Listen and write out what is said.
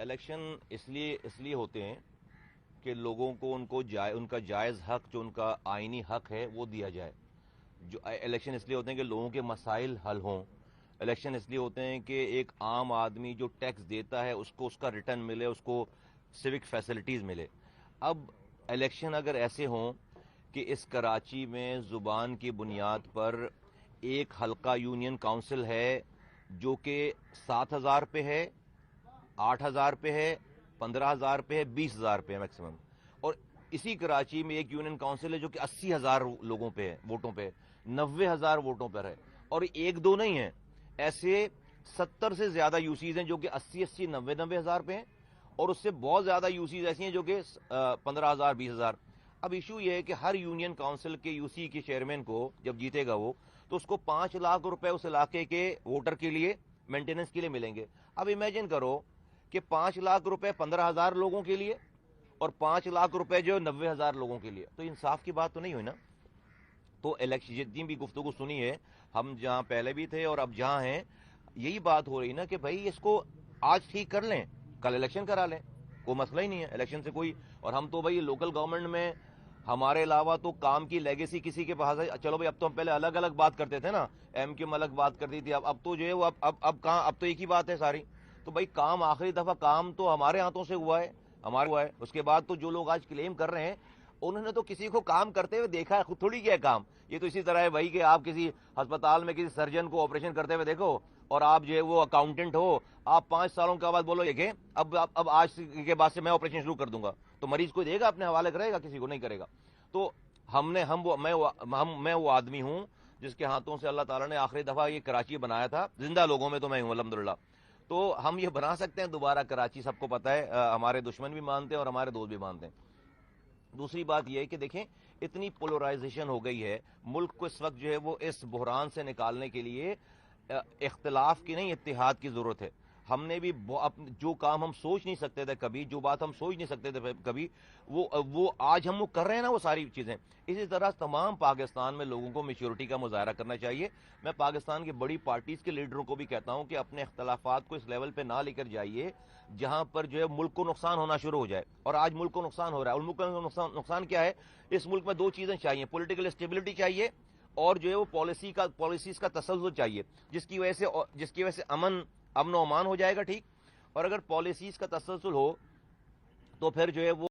Election اس لیے ہوتے ہیں کہ لوگوں کو ان کا جائز حق جو ان کا آئینی حق ہے وہ دیا جائے. جو الیکشن اس لیے ہوتے ہیں کہ لوگوں کے مسائل حل ہوں. الیکشن اس لیے ہوتے ہیں کہ ایک عام آدمی جو ٹیکس دیتا ہے اس کو اس کا ریٹرن ملے, اس کو سیوک فیسلٹیز ملے. اب الیکشن اگر ایسے ہوں کہ اس کراچی میں زبان کی بنیاد پر ایک حلقہ یونین کونسل ہے جو کہ 7,000 پہ ہے, 8,000 پہ ہے, 15,000 پہ ہے, 20,000 پہ ہے میکسیمم, اور اسی کراچی میں ایک یونین کونسل ہے جو کہ 80,000 لوگوں پہ ہے, ووٹوں پہ, 90,000 ووٹوں پر ہے, اور ایک دو نہیں ہیں, ایسے 70 سے زیادہ یو سیز ہیں جو کہ 80,000 90,000 پہ ہیں, اور اس سے بہت زیادہ یو سیز ایسی ہیں جو کہ 15,000 20,000. اب ایشو یہ ہے کہ ہر یونین کونسل کے یو سی کے چیئرمین کو جب جیتے گا وہ, تو اس کو 5 لاکھ روپے اس علاقے کے ووٹر کے لیے مینٹیننس کے لیے ملیں گے. اب امیجن کرو کہ 5 لاکھ روپے 15,000 لوگوں کے لیے اور 5 لاکھ روپے جو 90,000 لوگوں کے لیے, تو انصاف کی بات تو نہیں ہوئی نا. تو الیکشن جتنی بھی گفتگو سنی ہے, ہم جہاں پہلے بھی تھے اور اب جہاں ہیں, یہی بات ہو رہی نا کہ بھائی اس کو آج ٹھیک کر لیں, کل الیکشن کرا لیں, کوئی مسئلہ ہی نہیں ہے الیکشن سے کوئی. اور ہم تو بھائی لوکل گورنمنٹ میں ہمارے علاوہ تو کام کی لیگیسی کسی کے پاس ہے. چلو بھائی اب تو ہم پہلے الگ الگ بات کرتے تھے نا, ایم کیو الگ بات کرتی تھی, اب تو جو ہے وہ اب کہاں, اب تو ایک ہی بات ہے ساری. تو بھائی کام آخری دفعہ کام تو ہمارے ہاتھوں سے ہوا ہے, ہمارا ہوا ہے. اس کے بعد تو جو لوگ آج کلیم کر رہے ہیں انہوں نے تو کسی کو کام کرتے ہوئے دیکھا ہے, خود تھوڑی کیا کام. یہ تو اسی طرح ہے بھائی کہ آپ کسی ہسپتال میں کسی سرجن کو آپریشن کرتے ہوئے دیکھو, اور آپ جو ہے وہ اکاؤنٹنٹ ہو, آپ 5 سالوں کے بعد بولو دیکھیں اب آج کے بعد سے میں آپریشن شروع کر دوں گا, تو مریض کو دے گا اپنے حوالے کرے گا, کسی کو نہیں کرے گا. تو میں وہ آدمی ہوں جس کے ہاتھوں سے اللہ تعالیٰ نے آخری دفعہ یہ کراچی بنایا تھا, زندہ لوگوں میں تو میں ہوں الحمدللہ. تو ہم یہ بنا سکتے ہیں دوبارہ کراچی, سب کو پتہ ہے, ہمارے دشمن بھی مانتے ہیں اور ہمارے دوست بھی مانتے ہیں. دوسری بات یہ ہے کہ دیکھیں اتنی پولرائزیشن ہو گئی ہے ملک کو اس وقت, جو ہے وہ اس بحران سے نکالنے کے لیے اختلاف کی نہیں اتحاد کی ضرورت ہے. ہم نے بھی جو کام ہم سوچ نہیں سکتے تھے کبھی, جو بات ہم سوچ نہیں سکتے تھے کبھی, وہ آج ہم کر رہے ہیں نا وہ ساری چیزیں. اسی طرح تمام پاکستان میں لوگوں کو میچورٹی کا مظاہرہ کرنا چاہیے. میں پاکستان کی بڑی پارٹیز کے لیڈروں کو بھی کہتا ہوں کہ اپنے اختلافات کو اس لیول پہ نہ لے کر جائیے جہاں پر جو ہے ملک کو نقصان ہونا شروع ہو جائے. اور آج ملک کو نقصان ہو رہا ہے, اور ملک کو نقصان کیا ہے, اس ملک میں 2 چیزیں چاہیے, پولیٹیکل اسٹیبلٹی چاہیے اور جو ہے وہ پالیسیز کا تسلسل چاہیے, جس کی وجہ سے امن و امان ہو جائے گا. ٹھیک, اور اگر پالیسیز کا تسلسل ہو تو پھر جو ہے وہ